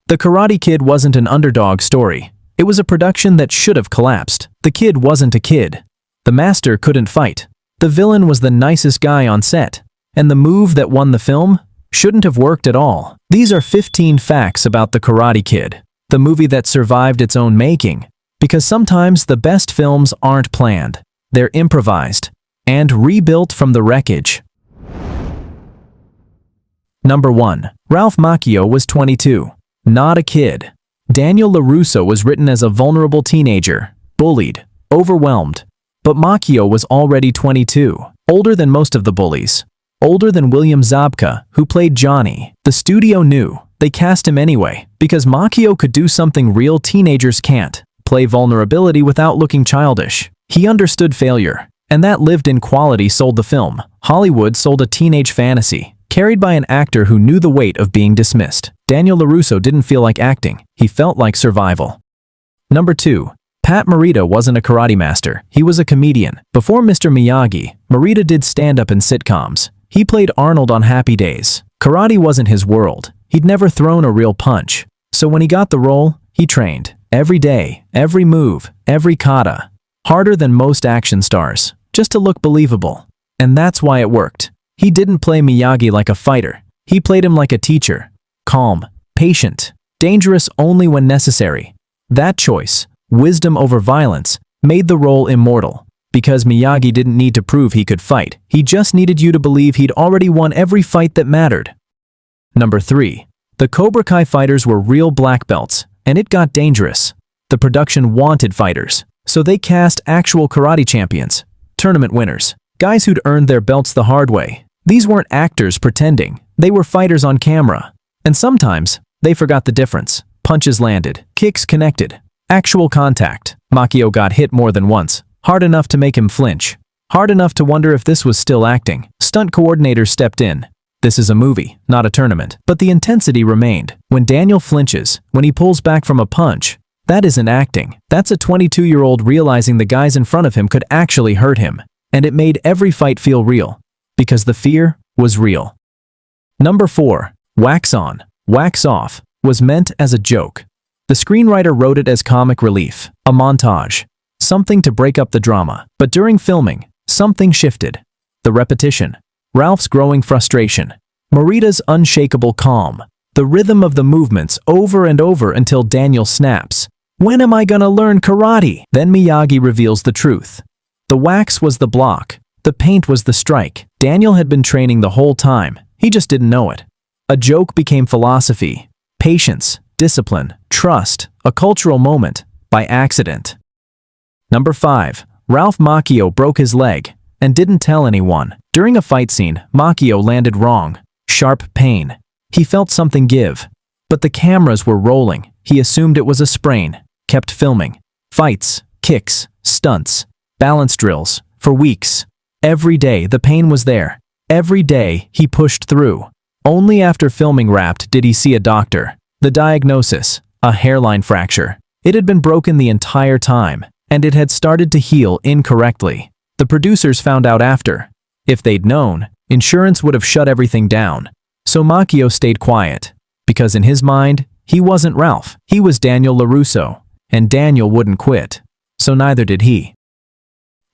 The Karate Kid wasn't an underdog story. It was a production that should have collapsed. The kid wasn't a kid. The master couldn't fight. The villain was the nicest guy on set. And the move that won the film shouldn't have worked at all. These are 15 facts about The Karate Kid, the movie that survived its own making. Because sometimes the best films aren't planned. They're improvised and rebuilt from the wreckage. Number 1. Ralph Macchio was 22. Not a kid. Daniel LaRusso was written as a vulnerable teenager, bullied, overwhelmed. But Macchio was already 22, older than most of the bullies. Older than William Zabka, who played Johnny. The studio knew. They cast him anyway, because Macchio could do something real teenagers can't. Play vulnerability without looking childish. He understood failure. And that lived-in quality sold the film. Hollywood sold a teenage fantasy, carried by an actor who knew the weight of being dismissed. Daniel LaRusso didn't feel like acting. He felt like survival. Number 2. Pat Morita wasn't a karate master. He was a comedian. Before Mr. Miyagi, Morita did stand-up in sitcoms. He played Arnold on Happy Days. Karate wasn't his world. He'd never thrown a real punch. So when he got the role, he trained. Every day, every move, every kata. Harder than most action stars, just to look believable. And that's why it worked. He didn't play Miyagi like a fighter. He played him like a teacher. Calm, patient, dangerous only when necessary. That choice, wisdom over violence, made the role immortal. Because Miyagi didn't need to prove he could fight. He just needed you to believe he'd already won every fight that mattered. Number 3. The Cobra Kai fighters were real black belts, and it got dangerous. The production wanted fighters, so they cast actual karate champions, tournament winners, guys who'd earned their belts the hard way. These weren't actors pretending. They were fighters on camera. And sometimes, they forgot the difference. Punches landed, kicks connected, actual contact. Macchio got hit more than once, hard enough to make him flinch, hard enough to wonder if this was still acting. Stunt coordinators stepped in. This is a movie, not a tournament. But the intensity remained. When Daniel flinches, when he pulls back from a punch, that isn't acting. That's a 22-year-old realizing the guys in front of him could actually hurt him. And it made every fight feel real. Because the fear was real. Number 4. Wax on, wax off, was meant as a joke. The screenwriter wrote it as comic relief, a montage, something to break up the drama. But during filming, something shifted. The repetition, Ralph's growing frustration, Morita's unshakable calm, the rhythm of the movements over and over until Daniel snaps. When am I gonna learn karate? Then Miyagi reveals the truth. The wax was the block. The paint was the strike. Daniel had been training the whole time. He just didn't know it. A joke became philosophy, patience, discipline, trust, a cultural moment, by accident. Number 5. Ralph Macchio broke his leg and didn't tell anyone. During a fight scene, Macchio landed wrong. Sharp pain. He felt something give. But the cameras were rolling. He assumed it was a sprain. Kept filming. Fights, kicks, stunts, balance drills, for weeks. Every day the pain was there. Every day he pushed through. Only after filming wrapped did he see a doctor. The diagnosis, a hairline fracture. It had been broken the entire time, and it had started to heal incorrectly. The producers found out after. If they'd known, insurance would have shut everything down. So Macchio stayed quiet, because in his mind, he wasn't Ralph. He was Daniel LaRusso, and Daniel wouldn't quit. So neither did he.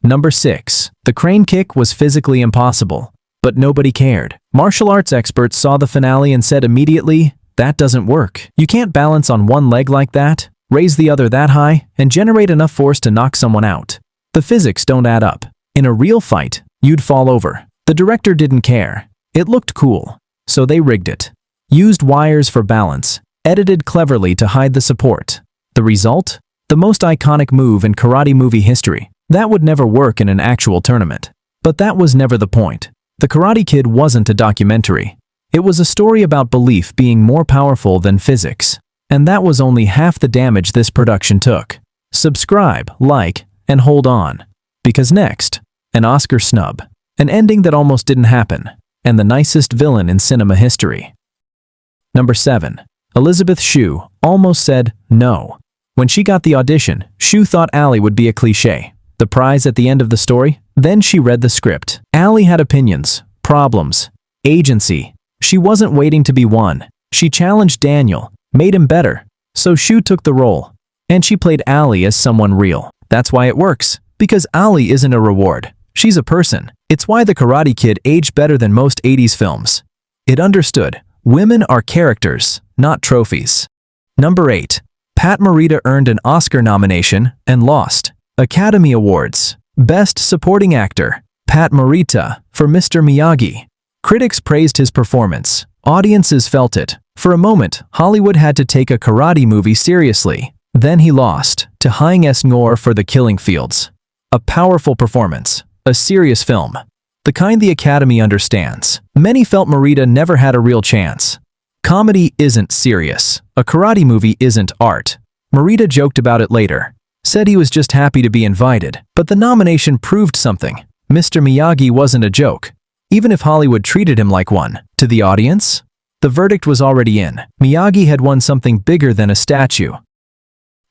Number 6. The crane kick was physically impossible, but nobody cared. Martial arts experts saw the finale and said immediately, that doesn't work. You can't balance on one leg like that, raise the other that high, and generate enough force to knock someone out. The physics don't add up. In a real fight, you'd fall over. The director didn't care. It looked cool, so they rigged it. Used wires for balance, edited cleverly to hide the support. The result? The most iconic move in karate movie history. That would never work in an actual tournament. But that was never the point. The Karate Kid wasn't a documentary. It was a story about belief being more powerful than physics. And that was only half the damage this production took. Subscribe, like, and hold on. Because next, an Oscar snub. An ending that almost didn't happen. And the nicest villain in cinema history. Number 7. Elizabeth Shue almost said no. When she got the audition, Shue thought Allie would be a cliché. The prize at the end of the story? Then she read the script. Allie had opinions, problems, agency. She wasn't waiting to be won. She challenged Daniel, made him better. So Shu took the role. And she played Ali as someone real. That's why it works. Because Ali isn't a reward. She's a person. It's why The Karate Kid aged better than most 80s films. It understood. Women are characters, not trophies. Number 8. Pat Morita earned an Oscar nomination and lost. Academy Awards. Best Supporting Actor. Pat Morita for Mr. Miyagi. Critics praised his performance. Audiences felt it. For a moment, Hollywood had to take a karate movie seriously. Then he lost to Hang S. Ngor for The Killing Fields. A powerful performance. A serious film. The kind the Academy understands. Many felt Morita never had a real chance. Comedy isn't serious. A karate movie isn't art. Morita joked about it later. Said he was just happy to be invited. But the nomination proved something. Mr. Miyagi wasn't a joke. Even if Hollywood treated him like one. To the audience, the verdict was already in. Miyagi had won something bigger than a statue.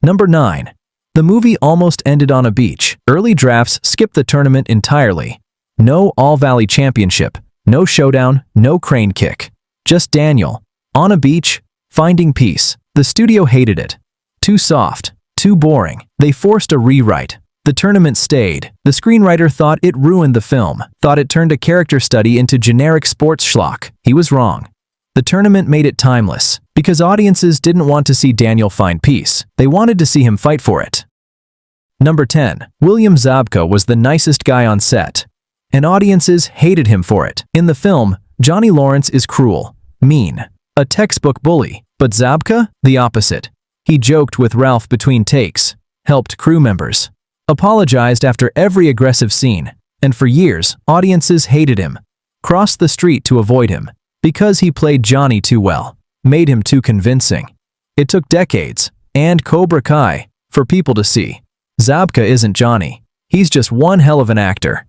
Number 9. The movie almost ended on a beach. Early drafts skipped the tournament entirely. No All-Valley Championship, no showdown, no crane kick. Just Daniel, on a beach, finding peace. The studio hated it. Too soft, too boring. They forced a rewrite. The tournament stayed. The screenwriter thought it ruined the film, thought it turned a character study into generic sports schlock. He was wrong. The tournament made it timeless, because audiences didn't want to see Daniel find peace. They wanted to see him fight for it. Number 10. William Zabka was the nicest guy on set, and audiences hated him for it. In the film, Johnny Lawrence is cruel, mean, a textbook bully, but Zabka, the opposite. He joked with Ralph between takes, helped crew members, apologized after every aggressive scene, and for years, audiences hated him, crossed the street to avoid him. Because he played Johnny too well, made him too convincing. It took decades, and Cobra Kai, for people to see. Zabka isn't Johnny. He's just one hell of an actor.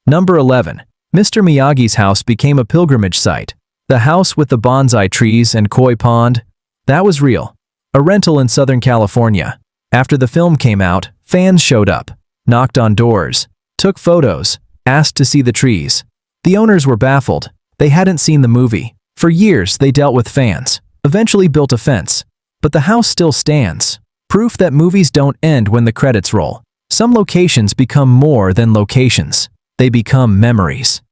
Number 11. Mr. Miyagi's house became a pilgrimage site. The house with the bonsai trees and koi pond, that was real. A rental in Southern California. After the film came out, fans showed up, knocked on doors, took photos, asked to see the trees. The owners were baffled. They hadn't seen the movie. For years, they dealt with fans, eventually built a fence. But the house still stands. Proof that movies don't end when the credits roll. Some locations become more than locations. They become memories.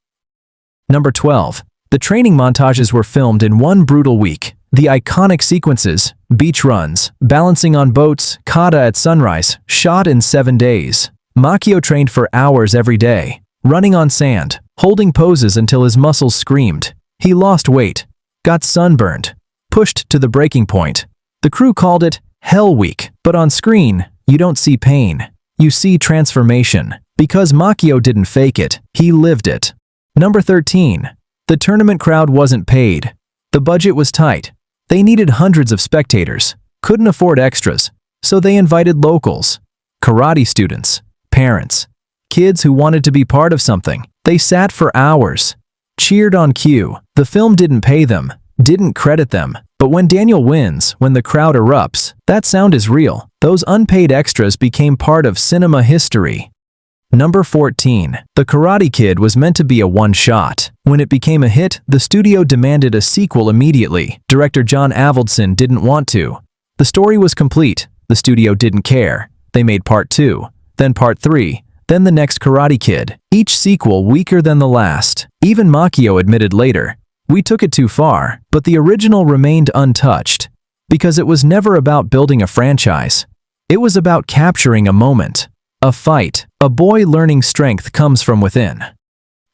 Number 12. The training montages were filmed in one brutal week. The iconic sequences, beach runs, balancing on boats, kata at sunrise, shot in 7 days. Makio trained for hours every day, running on sand, holding poses until his muscles screamed. He lost weight, got sunburned, pushed to the breaking point. The crew called it Hell Week, but on screen, you don't see pain. You see transformation. Because Makio didn't fake it, he lived it. Number 13. The tournament crowd wasn't paid. The budget was tight. They needed hundreds of spectators, couldn't afford extras, so they invited locals, karate students, parents, kids who wanted to be part of something. They sat for hours, cheered on cue. The film didn't pay them, didn't credit them. But when Daniel wins, when the crowd erupts, that sound is real. Those unpaid extras became part of cinema history. Number 14. The Karate Kid was meant to be a one-shot. When it became a hit, the studio demanded a sequel immediately. Director John Avildsen didn't want to. The story was complete. The studio didn't care. They made part 2, then part 3, then the next Karate Kid. Each sequel weaker than the last. Even Makio admitted later, "We took it too far," but the original remained untouched. Because it was never about building a franchise. It was about capturing a moment. A fight. A boy learning strength comes from within.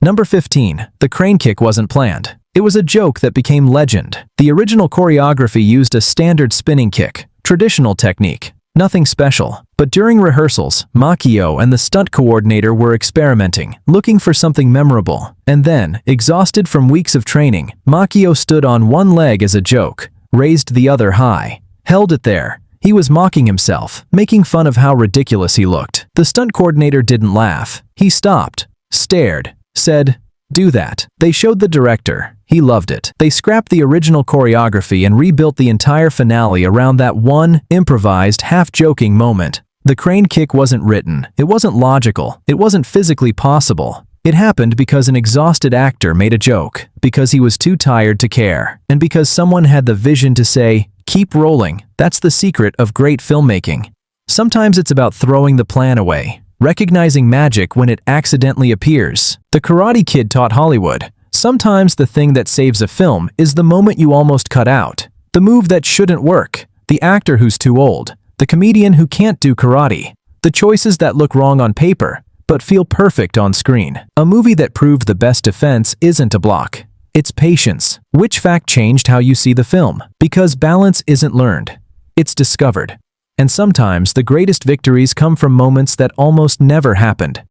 Number 15. The crane kick wasn't planned. It was a joke that became legend. The original choreography used a standard spinning kick, traditional technique, nothing special. But during rehearsals, Makio and the stunt coordinator were experimenting, looking for something memorable. And then, exhausted from weeks of training, Makio stood on one leg as a joke, raised the other high, held it there. He was mocking himself, making fun of how ridiculous he looked. The stunt coordinator didn't laugh. He stopped, stared, said, "Do that." They showed the director. He loved it. They scrapped the original choreography and rebuilt the entire finale around that one, improvised, half-joking moment. The crane kick wasn't written. It wasn't logical. It wasn't physically possible. It happened because an exhausted actor made a joke, because he was too tired to care, and because someone had the vision to say, Keep rolling. That's the secret of great filmmaking. Sometimes it's about throwing the plan away, recognizing magic when it accidentally appears. The Karate Kid taught Hollywood. Sometimes the thing that saves a film is the moment you almost cut out. The move that shouldn't work. The actor who's too old. The comedian who can't do karate. The choices that look wrong on paper, but feel perfect on screen. A movie that proved the best defense isn't a block. It's patience. Which fact changed how you see the film? Because balance isn't learned. It's discovered. And sometimes the greatest victories come from moments that almost never happened.